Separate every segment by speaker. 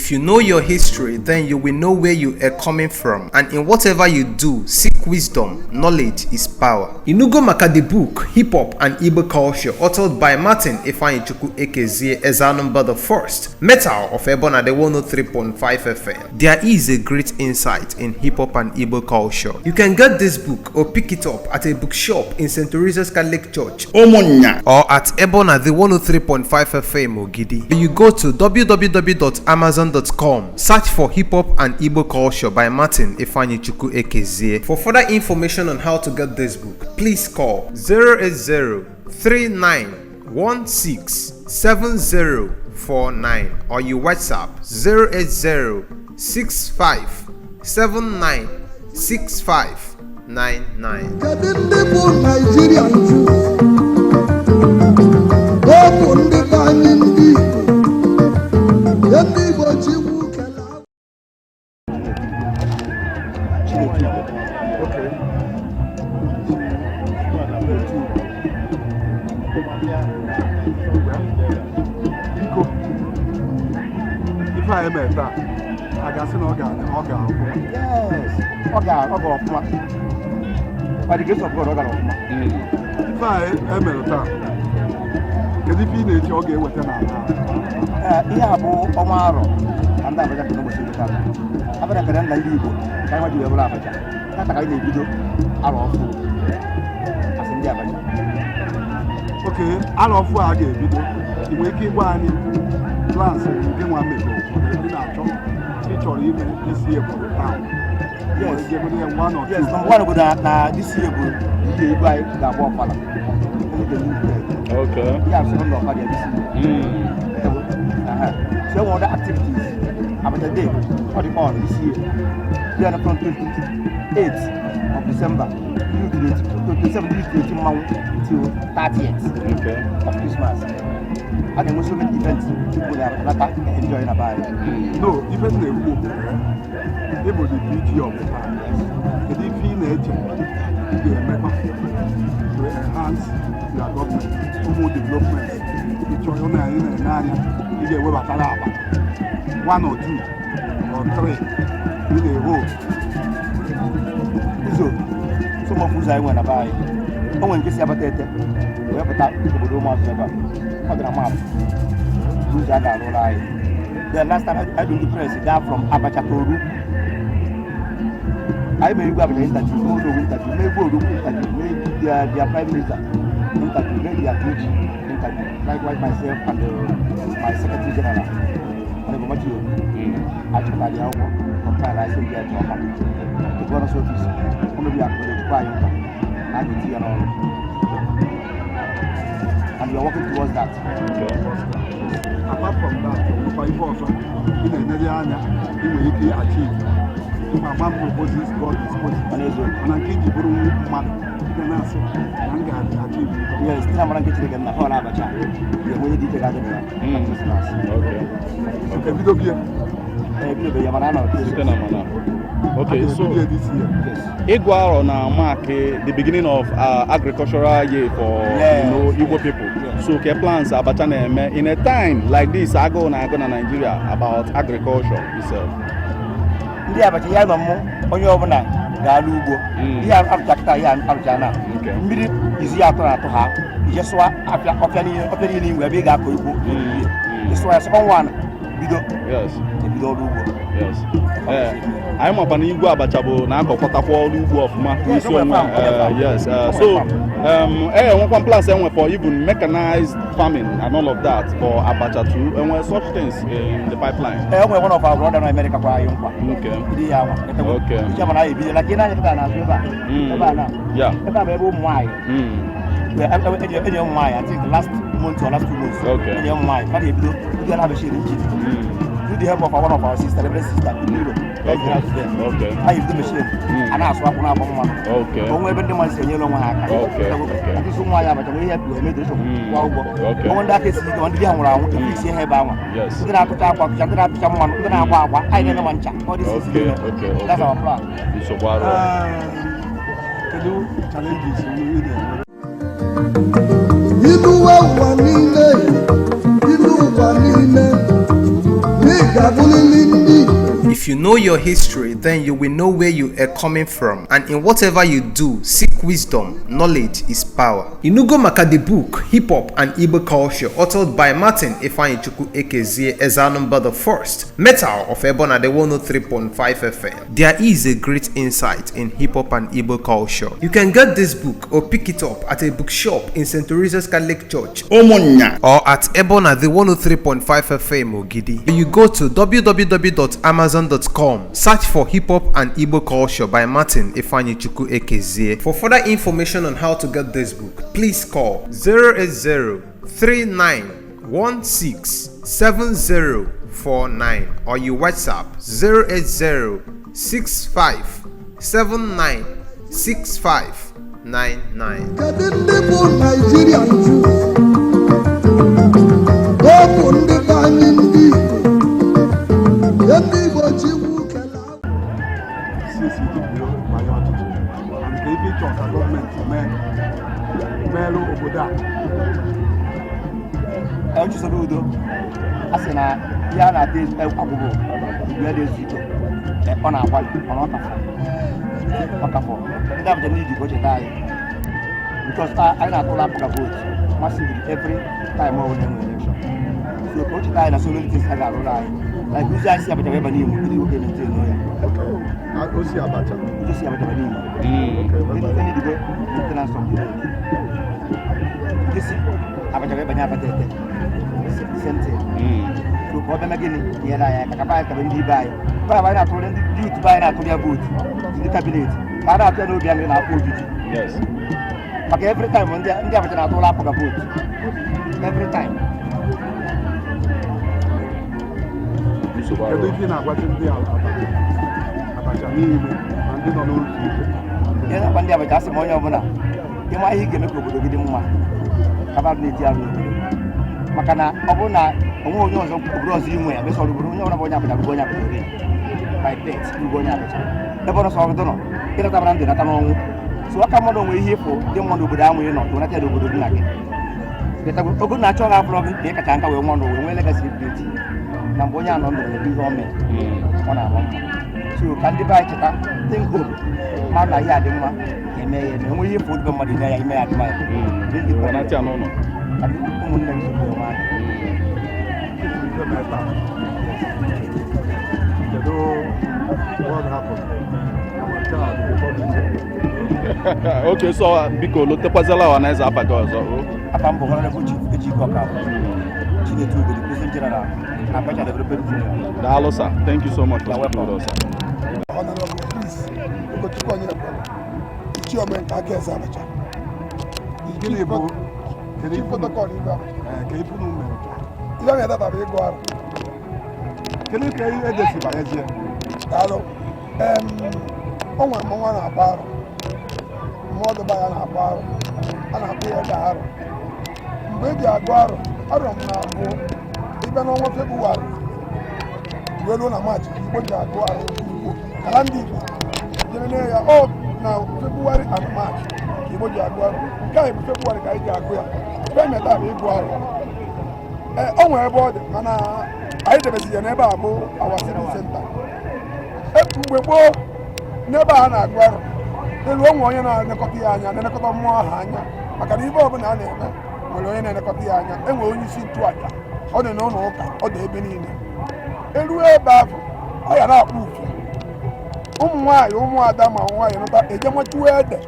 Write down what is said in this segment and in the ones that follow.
Speaker 1: If you know your history, then you will know where you are coming from. And in whatever you do, seek wisdom. Knowledge is power. Inugo maka the book, Hip Hop and Igbo Culture, authored by Martin Ifeanyichukwu Ekezie Ezanumba the First, Metal of Ebona the 103.5 FM. There is a great insight in hip hop and Igbo culture. You can get this book or pick it up at a bookshop in St. Teresa's Catholic Church, Omonya, or at Ebona the 103.5 FM Ogidi. You go to www.amazon.com, search for Hip Hop and Igbo Culture by Martin Ifeanyichukwu Ekezie. For further information on how to get this book, please call 080-3916-7049 or you WhatsApp
Speaker 2: By the grace of God, if I am a can you feel it? Okay, what an Omaro, and that was a promotion. I'm going to leave. I want you to have a chat. That's how they do our food. As in the Abacha. Okay, I love what I gave you. The waking one plans and give 1 minute. Feature even this year for the town. Yes, one or yes, one of that this year will be by the Wapala. Okay. Yeah, so no this year. So all the activities about the day for the on this year. We are from 28th of December to 27th till 30th of Christmas. And then we so many events people are not enjoying about it. No, even the able to beauty of the land. The DP nature, the member to enhance their government, promote development. The children are in an area, in the web of Alaba. 1 or 2 or 3 in a row. So, some of us I want to buy. Oh, when you see about it, we have a tap to the room of the map. The last time I do the press, that from Abacha Toru. I may go an interview, may go to interview, may their prime minister interview, may their PG interview, likewise myself and my secretary general. I took my young compile, I said, yeah, to the governor's office, only we are going to buy IT and all. And we are working towards that. Okay. Apart from that, we also in the area, we will achieve. My mom proposes God disposes, and I can't give you man. Yes, I'm going to get the whole Abacha. We're going to get
Speaker 3: okay, so Igu Aro now mark the beginning of agricultural year for Igbo people. Yes. So plans Abacha in a time like this, I go to Nigeria about agriculture itself.
Speaker 2: Yeah, but you have a more on your own. Galugo, you have Abjacta and Abjana. Immediate is the after to have. Just what after operating where big apple. This was one.
Speaker 3: Yes. Yes.
Speaker 2: I'm
Speaker 3: up an Igu Abacha now for Igu of yes. So one plus for even mechanized farming and all of that for Abacha too, and when such things in the pipeline.
Speaker 2: One of our brother in America.
Speaker 3: Okay. Yeah.
Speaker 2: I think last month or last 2 months.
Speaker 3: Okay.
Speaker 2: You can have a share with the help of one of our sister, the sister in Europe.
Speaker 3: Okay.
Speaker 2: I use the machine and I swap one.
Speaker 3: Okay.
Speaker 2: When the months in yellow hack.
Speaker 3: Okay.
Speaker 2: This is why I have made this.
Speaker 3: Okay.
Speaker 2: On that case, on the young round to fix your hair.
Speaker 3: Yes.
Speaker 2: You're going to talk about someone. You're going to I never want to.
Speaker 3: Okay.
Speaker 2: That's our plan.
Speaker 3: So,
Speaker 2: can you challenge this?
Speaker 4: Ilu wa nile, ilu wa nile, ni gabulili.
Speaker 1: If you know your history, then you will know where you are coming from. And in whatever you do, seek wisdom. Knowledge is power. Inugo maka the book, Hip Hop and Igbo Culture, authored by Martin Ifeanyichukwu Ekezie Ezanumba the First, Metal of Ebona the 103.5 FM. There is a great insight in hip hop and Igbo culture. You can get this book or pick it up at a bookshop in St. Teresa's Catholic Church, Omonya, or at Ebona the 103.5 FM Ogidi. You go to www.amazon.com, search for Hip Hop and Igbo Culture by Martin Ifeanyichukwu Ekezie. For further information on how to get this book, please call 080-3916-7049 or you WhatsApp 080-6579-6599.
Speaker 4: Kedu ndị bụ Nigerian Jews? Ọ bụ ndị be anyị ndị Igbo. Ndị Igbo ji iwu kelee.
Speaker 2: Since you did below my ọchịchị, and the big church and government merụ obodo a. Echisoro udo, a sị na ya na-adị agwụgwụ igwe dị ezu ike, ọ na-agbalị, ọ na-ọkafọ. Ndị Abuja n'iji ka o cheta anyị. Because anyị na-atụla apụga vote massively every time ọ nwere election. So ka o cheta anyị na so many things a ga-arụrụ anyị. Like uzi anyị si Abuja wee banye Imo, ndị nwoke maintain n'onye.
Speaker 3: Osi Abacha.
Speaker 2: Uzi si Abuja banye Imo. Ndị dịgo maintenance of the road. Ndị si Abuja wee banye Abacha ete. Same thing. So ka ọ bịa gịnị nyere anyị aka kapa anyị kabe ndị ibe anyị. Kwa anyị na-atụrụ ndị youth be anyị na-atụrụ ya vote ndị cabinet. Ka a na-atụ ya n'obi anyị na-akpọ ojiji.
Speaker 3: Yes.
Speaker 2: Maka every time ndị Abuja na-atụrụ apụga vote. Every time.
Speaker 3: Kedu ife na-agwachi ndị Abacha niile na ndị nọ n'otu ike?
Speaker 2: Ihe na-agwa ndị Abacha asị m onye ọbụla ịma ihe ị ga-eme ka obodo gị dị mma kaba na-eti arụ obodo. Maka na ọ bụrụ na onwe onye ọzọ obodo ọzọ inwe ya mesọrọ obodo onye ọbụla bụ onye Abacha bụ onye Abacha gị by bet bụ onye Abacha ebe ọ nọsọ ọgụdụ nọ ịnatabara ndụ nata n'ọnwụ so aka mmadụ onwe ihe ịfụ dị mma n'obodo ahụ ị nọ ịnata ya n'obodo gị na gị ogo na-achọ gị afọrọ gị ka ị kacha nka wee nwa ndụ wee nwee legacy ability na mgbe onye anọ ndụ ebe ihe ome ọ na-agba mma so ka ndị be anyị cheta think hope mmadụ na ihe adị mma eme ya eme onwe ihe ịfụ odigbe mmadụ ime ya ime ya dị mma ya ụmụnne m sokoro nwaanyị
Speaker 3: Okay, so biko lotekwazala ọhaneze Abacha ọzọ.
Speaker 2: Apa mbụ Honorable Chief Igu Aro Abacha, Chinedu Ugodi, President General, Abacha Development Union.
Speaker 3: Daalụ sir. Thank you so much for speaking with us.
Speaker 4: Honorable Peace, Ogochukwu Onyinyekwere, Ichiome nke aka eze Abacha.
Speaker 2: Gịnị bụ
Speaker 4: Chief Protocol Igwe Abacha.
Speaker 2: ka ibu n'ume?
Speaker 4: Ihe ọ na-edata bụ Igu Aro.
Speaker 2: Kedu ka ihe ejesi banyezie?
Speaker 4: Daalụ. O nwere mmọnwụ a na-agba arụ. Mmụọ dịba ya na-agba arụ. A na-akpọ ya ede arụ. Mgbe e ji agụ arụ, arọ m na-abụ ịbịa n'ọnwa Febụwarị wee ruo na Maachị ka Igbo ji agụ arụ Igbo. Ala ndị Igbo jere ya ọ na Febụwarị and Maachị ka Igbo ji agụ arụ. Nke a bụ Febụwarị ka anyị ji agụ ya. Ebe emeta bụ ịgụ arụ. O nwere ebe ọ dị mana anyị debezi ya n'ebe a bụ awa civil center. Mgbe gboo n'ebe a na-agụ arụ elu onwe onye na-elekọta ya anya na-elekọta mmụọ ahụ anya maka na ibe ọbụla a na-eme nwere onye na-elekọta ya anya enwere onye isi ntụaja ọ dị n'ụlọ ụka ọ dị ebe niile elu ebe ahụ ọ ya na-akpụ ufe ụmụ nwaanyị ụmụada ma nwaanyị nụta eje nwechuo ede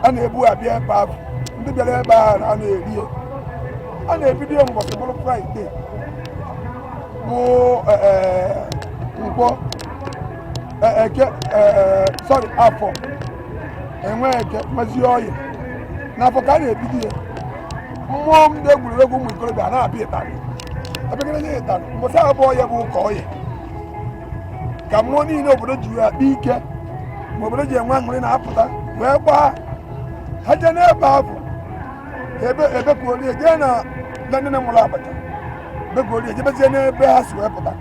Speaker 4: a na-ebu abịa ebe ahụ ndị bịara ebe ahụ a na-erie a na-ebido mbọsị bụrụ Fraịde bụ Nkwọ Eke sorry afọ enwe Eke mezi ọyị n'afọ ka a na-ebido ya mmụọ ndị egwuregwu ụmụ ikorobịa na-abịa ịtarị abịagara nye ịtarị mbọsị abụọ ya bụ ụka ọyị ka mmụọ niile obodo ji ya akpa ike ma obodo ji enwe aṅụrị na-apụta wee gbaa ha jee n'ebe ahụ ebe kuolie jee na ndị nne mụrụ Abacha begolie jebezie n'ebe ha si wee pụta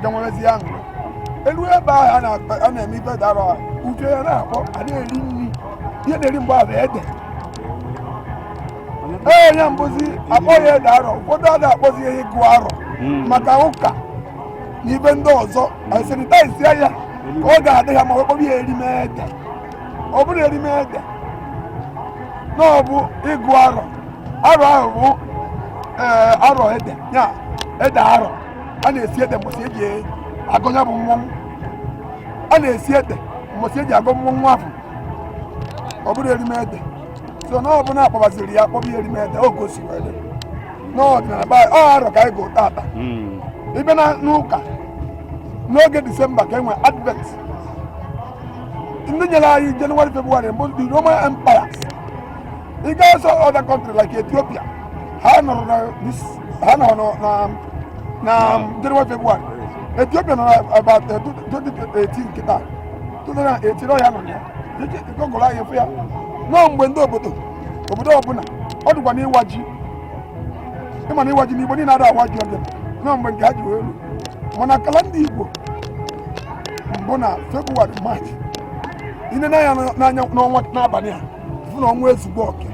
Speaker 4: jenwerezie aṅụrị elu ebe ahụ a na-eme ife dara uche ya na-akpọ a na-eri nri ihe na-eri mgbe ahụ ede ya mbụzi akpọ ya ede arọ ụfọdụ a na-akpọzi ya Igu Aro maka ụka na ibe ndị ọzọ sanitize ya ka ọ ga-adị ha ma ọ kpọrọ ya erimede. Ọ bụrụ erimede na ọ bụ ịgụ arọ ahụ bụ arọ ede ya ede arọ a na-esi ede mbọsị eji agụnya bụ mmọnwụ a na-esi ede mbọsị eji agụ mmọnwụ afọ. Ọ bụrụ erimede so na ọ bụ na akpọbaziri ya akpọbụ ya erimede o gosi wede n'ọdịnala be ọ arọ ka anyị gụ tata ibe na n'ụka n'oge Disemba ka enwe advent ndị nyere anyị January February mbụ the Roman Empire. Ị ga-eso other country like Ethiopia ha nọrọ na January February. Ethiopia nọ about 2018 kịta 2018 ọ ya nọ ya gọgụrụ anyị fụ ya nọọ mgbe ndị obodo ọbụla ọ dịkwa n'ịwa ji ịma na ịwa ji n'Igbo niile ada awa ji ọbịa nọọ mgbe nke ha ji wee elu mana kalenda Igbo mbụ na February March ine n'anya n'anya n'ọnwa n'abalị a fụ na ọnwa ezugbo oke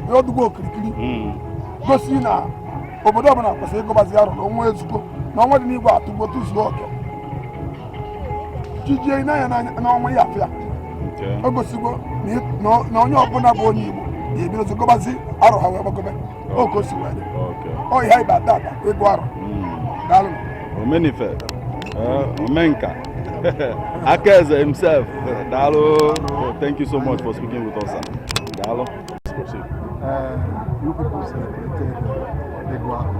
Speaker 4: ọdụgbo okirikiri gosi na obodo ọbụla kwesịrị ịgọbazi arọ na ọnwa ezugbo na ọnwa dị n'Igbo atụgbo tụzuo oke jijie n'anya n'ọnwa ya afịa o gosigo na onye ọbụla bụ onye Igbo ga-ebidozi gọbazi arọ ha wee gbagobe oke o si wee dị ọ ihe ịba tata ịgụ arọ daalụ
Speaker 3: Omenife Omenka Akeze himself Dalo. Thank you so much for speaking with us. Dalo.
Speaker 2: You people celebrated Igu Aro.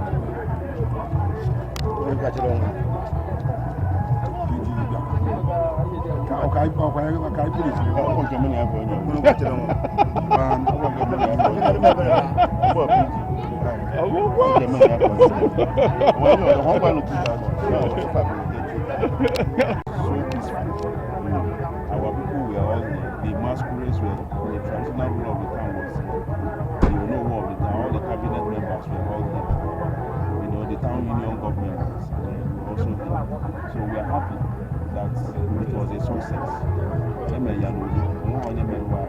Speaker 5: Our people were all the masquerades were the traditional rule of the town was the Onowo of the town, all the cabinet members were all there. You know, the town union government was also there. So we are happy that it was a success. It was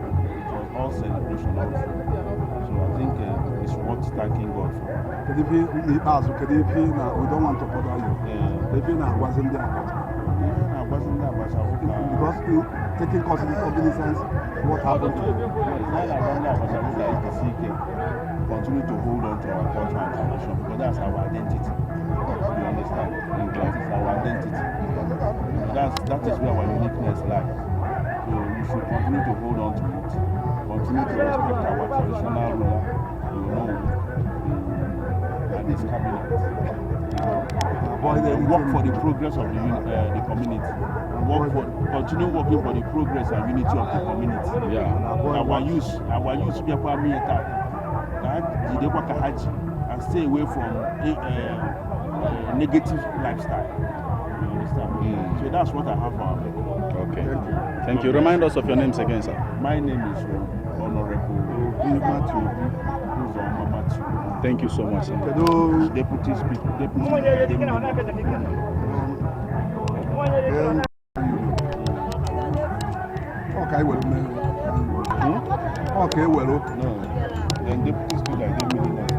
Speaker 5: all celebration also. So I think it's worth thanking God for.
Speaker 2: We don't want to bother you. Wasn't there. Because taking cognizance what happened to you.
Speaker 5: Continue to hold on to our culture and tradition because that's our identity. You understand? That is our identity. That is where our uniqueness lies. So we should continue to hold on to it. Continue to respect our traditional ruler, and his cabinet. Work for the progress of the community. Continue working for the progress and unity of the community. Our youth people are here and stay away from negative lifestyle. You understand? So that's what I have for our people.
Speaker 3: Okay. Thank you. Remind us of your names again, sir.
Speaker 5: My name is Honorable Matthew.
Speaker 3: Thank you so much, sir.
Speaker 5: Deputy Speaker.
Speaker 2: Okay, well, okay, well,
Speaker 5: no. Then Deputy Speaker, I didn't mean that.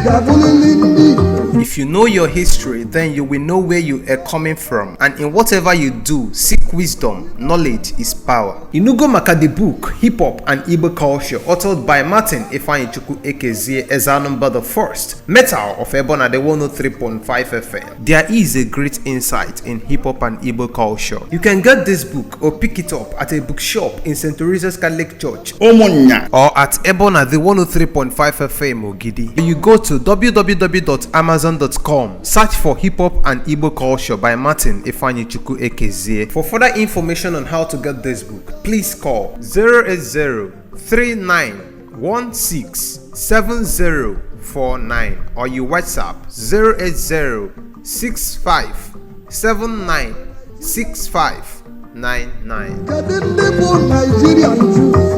Speaker 5: Deputy Leader.
Speaker 1: If you know your history, then you will know where you are coming from, and in whatever you do, seek wisdom. Knowledge is power. Inugo maka the book Hip Hop and Igbo Culture, authored by Martin Ifeanyichukwu Ekezie Ezanumba the First, Metal of Ebona the 103.5 FM. There is a great insight in hip hop and Igbo culture. You can get this book or pick it up at a bookshop in St. Teresa's Catholic Church, Omonya, or at Ebona the 103.5 FM Ogidi. You go to www.amazon.com, search for Hip Hop and Igbo Culture by Martin Ifeanyichukwu Ekezie. For further information on how to get this book, please call 08039167049 or you WhatsApp 0806579 6599.
Speaker 4: Kedu ndị bụ Nigerian Jews?